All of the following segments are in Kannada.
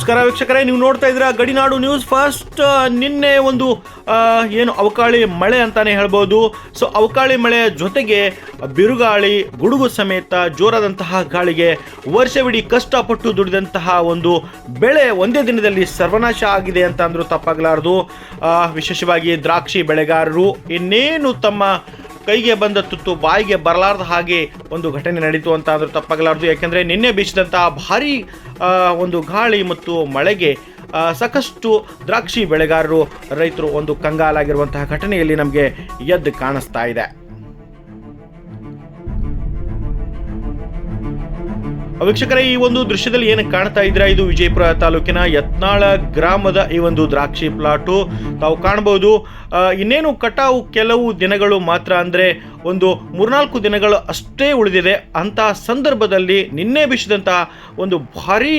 ನಮಸ್ಕಾರ ವೀಕ್ಷಕರೇ, ನೀವು ನೋಡ್ತಾ ಇದ್ದೀರಾ ಗಡಿನಾಡು ನ್ಯೂಸ್ ಫಸ್ಟ್. ನಿನ್ನೆ ಒಂದು ಏನು ಅವಕಾಳಿ ಮಳೆ ಅಂತಾನೆ ಹೇಳ್ಬೋದು. ಸೊ ಅವಕಾಳಿ ಮಳೆ ಜೊತೆಗೆ ಬಿರುಗಾಳಿ, ಗುಡುಗು ಸಮೇತ ಜೋರಾದಂತಹ ಗಾಳಿಗೆ ವರ್ಷವಿಡೀ ಕಷ್ಟಪಟ್ಟು ದುಡಿದಂತಹ ಒಂದು ಬೆಳೆ ಒಂದೇ ದಿನದಲ್ಲಿ ಸರ್ವನಾಶ ಆಗಿದೆ ಅಂತ ಅಂದರೂ ತಪ್ಪಾಗಲಾರದು. ವಿಶೇಷವಾಗಿ ದ್ರಾಕ್ಷಿ ಬೆಳೆಗಾರರು ಇನ್ನೇನು ತಮ್ಮ ಕೈಗೆ ಬಂದ ತುತ್ತು ಬಾಯಿಗೆ ಬರಲಾರ್ದ ಹಾಗೆ ಒಂದು ಘಟನೆ ನಡೀತು ಅಂತ ಅಂದರೂ ತಪ್ಪಾಗಲಾರದು. ಯಾಕೆಂದರೆ ನಿನ್ನೆ ಬೀಸಿದಂತಹ ಭಾರೀ ಒಂದು ಗಾಳಿ ಮತ್ತು ಮಳೆಗೆ ಸಾಕಷ್ಟು ದ್ರಾಕ್ಷಿ ಬೆಳೆಗಾರರು, ರೈತರು ಒಂದು ಕಂಗಾಲಾಗಿರುವಂತಹ ಘಟನೆಯಲ್ಲಿ ನಮಗೆ ಎದ್ದು ಕಾಣಿಸ್ತಾ ಇದೆ. ವೀಕ್ಷಕರೇ, ಈ ಒಂದು ದೃಶ್ಯದಲ್ಲಿ ಏನು ಕಾಣ್ತಾ ಇದ್ದೀರಾ, ಇದು ವಿಜಯಪುರ ತಾಲೂಕಿನ ಯತ್ನಾಳ ಗ್ರಾಮದ ಈ ಒಂದು ದ್ರಾಕ್ಷಿ ಪ್ಲಾಟು. ತಾವು ಕಾಣಬಹುದು, ಇನ್ನೇನು ಕಟಾವು ಕೆಲವು ದಿನಗಳು ಮಾತ್ರ, ಅಂದರೆ ಒಂದು 3-4 ದಿನಗಳು ಅಷ್ಟೇ ಉಳಿದಿದೆ. ಅಂತಹ ಸಂದರ್ಭದಲ್ಲಿ ನಿನ್ನೆ ಬೀಸಿದಂತಹ ಒಂದು ಭಾರೀ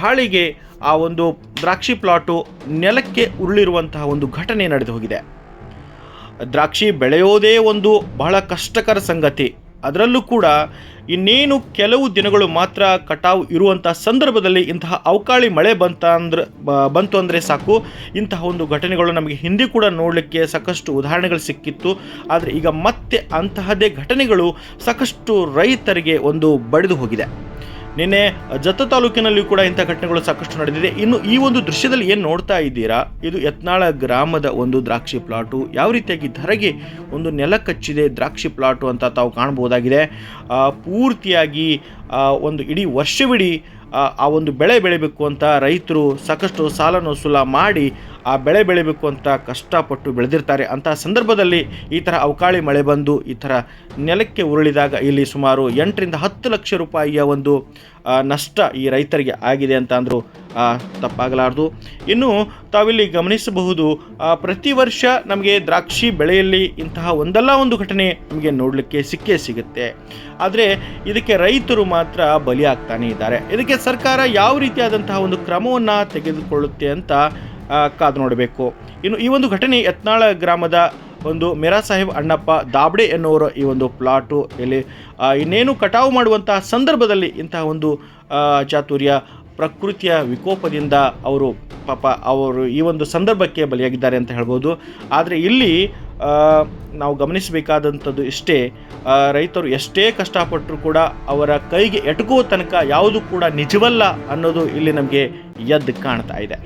ಗಾಳಿಗೆ ಆ ಒಂದು ದ್ರಾಕ್ಷಿ ಪ್ಲಾಟು ನೆಲಕ್ಕೆ ಉರುಳಿರುವಂತಹ ಒಂದು ಘಟನೆ ನಡೆದು ಹೋಗಿದೆ. ದ್ರಾಕ್ಷಿ ಬೆಳೆಯೋದೇ ಒಂದು ಬಹಳ ಕಷ್ಟಕರ ಸಂಗತಿ. ಅದರಲ್ಲೂ ಕೂಡ ಇನ್ನೇನು ಕೆಲವು ದಿನಗಳು ಮಾತ್ರ ಕಟಾವು ಇರುವಂಥ ಸಂದರ್ಭದಲ್ಲಿ ಇಂತಹ ಅವಕಾಳಿ ಮಳೆ ಬಂತು ಅಂದರೆ ಸಾಕು, ಇಂತಹ ಒಂದು ಘಟನೆಗಳು ನಮಗೆ ಹಿಂದೆ ಕೂಡ ನೋಡಲಿಕ್ಕೆ ಸಾಕಷ್ಟು ಉದಾಹರಣೆಗಳು ಸಿಕ್ಕಿತ್ತು. ಆದರೆ ಈಗ ಮತ್ತೆ ಅಂತಹದೇ ಘಟನೆಗಳು ಸಾಕಷ್ಟು ರೈತರಿಗೆ ಒಂದು ಬಡಿದು ಹೋಗಿದೆ. ನಿನ್ನೆ ಜತ್ತ ತಾಲೂಕಿನಲ್ಲಿಯೂ ಕೂಡ ಇಂಥ ಘಟನೆಗಳು ಸಾಕಷ್ಟು ನಡೆದಿದೆ. ಇನ್ನು ಈ ಒಂದು ದೃಶ್ಯದಲ್ಲಿ ಏನು ನೋಡ್ತಾ ಇದ್ದೀರಾ, ಇದು ಯತ್ನಾಳ ಗ್ರಾಮದ ಒಂದು ದ್ರಾಕ್ಷಿ ಪ್ಲಾಟು. ಯಾವ ರೀತಿಯಾಗಿ ಧರೆಗೆ ಒಂದು ನೆಲ ಕಚ್ಚಿದೆ ದ್ರಾಕ್ಷಿ ಪ್ಲಾಟು ಅಂತ ತಾವು ಕಾಣಬಹುದಾಗಿದೆ. ಪೂರ್ತಿಯಾಗಿ ಒಂದು ಇಡೀ ವರ್ಷವಿಡೀ ಆ ಒಂದು ಬೆಳೆ ಬೆಳಿಬೇಕು ಅಂತ ರೈತರು ಸಾಕಷ್ಟು ಸಾಲನು ಸುಲ ಮಾಡಿ ಆ ಬೆಳೆ ಬೆಳಿಬೇಕು ಅಂತ ಕಷ್ಟಪಟ್ಟು ಬೆಳೆದಿರ್ತಾರೆ. ಅಂತಹ ಸಂದರ್ಭದಲ್ಲಿ ಈ ಥರ ಅವಕಾಳಿ ಮಳೆ ಬಂದು ಈ ಥರ ನೆಲಕ್ಕೆ ಉರುಳಿದಾಗ ಇಲ್ಲಿ ಸುಮಾರು 8-10 ಲಕ್ಷ ರೂಪಾಯಿಯ ಒಂದು ನಷ್ಟ ಈ ರೈತರಿಗೆ ಆಗಿದೆ ಅಂತ ಅಂದರೂ ತಪ್ಪಾಗಲಾರದು. ಇನ್ನು ತಾವಿಲ್ಲಿ ಗಮನಿಸಬಹುದು, ಪ್ರತಿ ವರ್ಷ ನಮಗೆ ದ್ರಾಕ್ಷಿ ಬೆಳೆಯಲ್ಲಿ ಇಂತಹ ಒಂದಲ್ಲ ಒಂದು ಘಟನೆ ನಮಗೆ ನೋಡಲಿಕ್ಕೆ ಸಿಕ್ಕೇ ಸಿಗುತ್ತೆ. ಆದರೆ ಇದಕ್ಕೆ ರೈತರು ಮಾತ್ರ ಬಲಿಯಾಗ್ತಾನೆ ಇದ್ದಾರೆ. ಇದಕ್ಕೆ ಸರ್ಕಾರ ಯಾವ ರೀತಿಯಾದಂತಹ ಒಂದು ಕ್ರಮವನ್ನು ತೆಗೆದುಕೊಳ್ಳುತ್ತೆ ಅಂತ ಕಾದು ನೋಡಬೇಕು. ಇನ್ನು ಈ ಒಂದು ಘಟನೆ ಯತ್ನಾಳ ಗ್ರಾಮದ ಒಂದು ಮೇರಾ ಸಾಹೇಬ್ ಅಣ್ಣಪ್ಪ ದಾಬ್ಡೆ ಎನ್ನುವರು ಈ ಒಂದು ಪ್ಲಾಟು ಇಲ್ಲಿ ಇನ್ನೇನು ಕಟಾವು ಮಾಡುವಂತಹ ಸಂದರ್ಭದಲ್ಲಿ ಇಂತಹ ಒಂದು ಚಾತುರ್ಯ, ಪ್ರಕೃತಿಯ ವಿಕೋಪದಿಂದ ಅವರು ಈ ಒಂದು ಸಂದರ್ಭಕ್ಕೆ ಬಲಿಯಾಗಿದ್ದಾರೆ ಅಂತ ಹೇಳ್ಬೋದು. ಆದರೆ ಇಲ್ಲಿ ನಾವು ಗಮನಿಸಬೇಕಾದಂಥದ್ದು ಇಷ್ಟೇ, ರೈತರು ಎಷ್ಟೇ ಕಷ್ಟಪಟ್ಟರೂ ಕೂಡ ಅವರ ಕೈಗೆ ಎಟುಕುವ ತನಕ ಯಾವುದು ಕೂಡ ನಿಜವಲ್ಲ ಅನ್ನೋದು ಇಲ್ಲಿ ನಮಗೆ ಎದ್ದು ಕಾಣ್ತಾ ಇದೆ.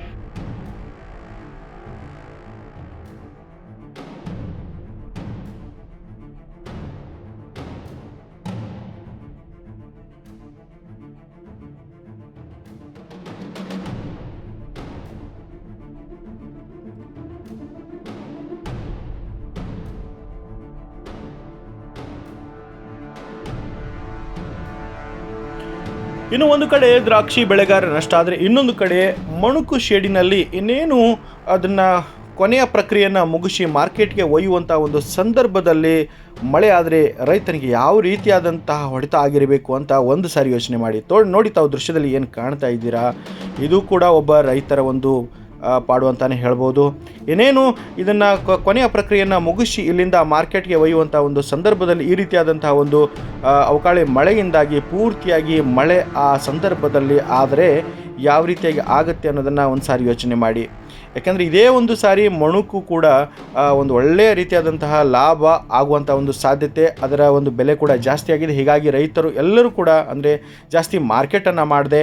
ಇನ್ನು ಒಂದು ಕಡೆ ದ್ರಾಕ್ಷಿ ಬೆಳೆಗಾರ ನಷ್ಟ ಆದರೆ, ಇನ್ನೊಂದು ಕಡೆ ಮಣುಕು ಶೇಡಿನಲ್ಲಿ ಇನ್ನೇನು ಅದನ್ನು ಕೊನೆಯ ಪ್ರಕ್ರಿಯೆಯನ್ನು ಮುಗಿಸಿ ಮಾರ್ಕೆಟ್ಗೆ ಒಯ್ಯುವಂಥ ಒಂದು ಸಂದರ್ಭದಲ್ಲಿ ಮಳೆ ಆದರೆ ರೈತನಿಗೆ ಯಾವ ರೀತಿಯಾದಂತಹ ಹೊಡೆತ ಆಗಿರಬೇಕು ಅಂತ ಒಂದು ಸಾರಿ ಯೋಚನೆ ಮಾಡಿ ನೋಡಿ. ತಾವು ದೃಶ್ಯದಲ್ಲಿ ಏನು ಕಾಣ್ತಾ ಇದ್ದೀರಾ, ಇದು ಕೂಡ ಒಬ್ಬ ರೈತರ ಒಂದು ಪಾಡು ಅಂತಲೇ ಹೇಳ್ಬೋದು. ಏನೇನು ಇದನ್ನು ಕೊನೆಯ ಪ್ರಕ್ರಿಯೆಯನ್ನು ಮುಗಿಸಿ ಇಲ್ಲಿಂದ ಮಾರ್ಕೆಟ್ಗೆ ಒಯ್ಯುವಂಥ ಒಂದು ಸಂದರ್ಭದಲ್ಲಿ ಈ ರೀತಿಯಾದಂತಹ ಒಂದು ಅವಕಾಳಿ ಮಳೆಯಿಂದಾಗಿ ಪೂರ್ತಿಯಾಗಿ ಮಳೆ ಆ ಸಂದರ್ಭದಲ್ಲಿ ಆದರೆ ಯಾವ ರೀತಿಯಾಗಿ ಆಗುತ್ತೆ ಅನ್ನೋದನ್ನು ಒಂದು ಸಾರಿ ಯೋಚನೆ ಮಾಡಿ. ಯಾಕೆಂದರೆ ಇದೇ ಒಂದು ಸಾರಿ ಮಣುಕು ಕೂಡ ಒಂದು ಒಳ್ಳೆಯ ರೀತಿಯಾದಂತಹ ಲಾಭ ಆಗುವಂಥ ಒಂದು ಸಾಧ್ಯತೆ, ಅದರ ಒಂದು ಬೆಲೆ ಕೂಡ ಜಾಸ್ತಿ ಆಗಿದೆ. ಹೀಗಾಗಿ ರೈತರು ಎಲ್ಲರೂ ಕೂಡ ಅಂದರೆ ಜಾಸ್ತಿ ಮಾರ್ಕೆಟನ್ನು ಮಾಡದೆ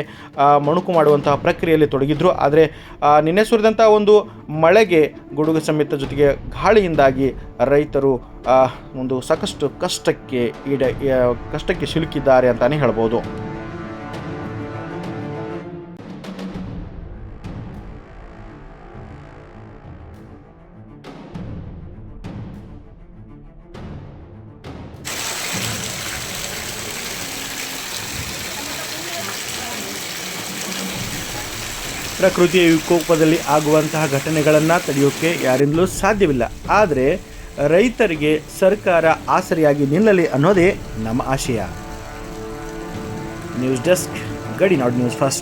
ಮಣುಕು ಮಾಡುವಂತಹ ಪ್ರಕ್ರಿಯೆಯಲ್ಲಿ ತೊಡಗಿದ್ರು. ಆದರೆ ನಿನ್ನೆ ಸುರಿದಂಥ ಒಂದು ಮಳೆಗೆ, ಗುಡುಗು ಸಮೇತ ಜೊತೆಗೆ ಗಾಳಿಯಿಂದಾಗಿ ರೈತರು ಒಂದು ಸಾಕಷ್ಟು ಕಷ್ಟಕ್ಕೆ ಸಿಲುಕಿದ್ದಾರೆ ಅಂತಲೇ ಹೇಳ್ಬೋದು. ಪ್ರಕೃತಿಯ ವಿಕೋಪದಲ್ಲಿ ಆಗುವಂತಹ ಘಟನೆಗಳನ್ನು ತಡೆಯೋಕ್ಕೆ ಯಾರಿಂದಲೂ ಸಾಧ್ಯವಿಲ್ಲ. ಆದರೆ ರೈತರಿಗೆ ಸರ್ಕಾರ ಆಸರೆಯಾಗಿ ನಿಲ್ಲಲಿ ಅನ್ನೋದೇ ನಮ್ಮ ಆಶಯ. News desk, Gadinadu news first.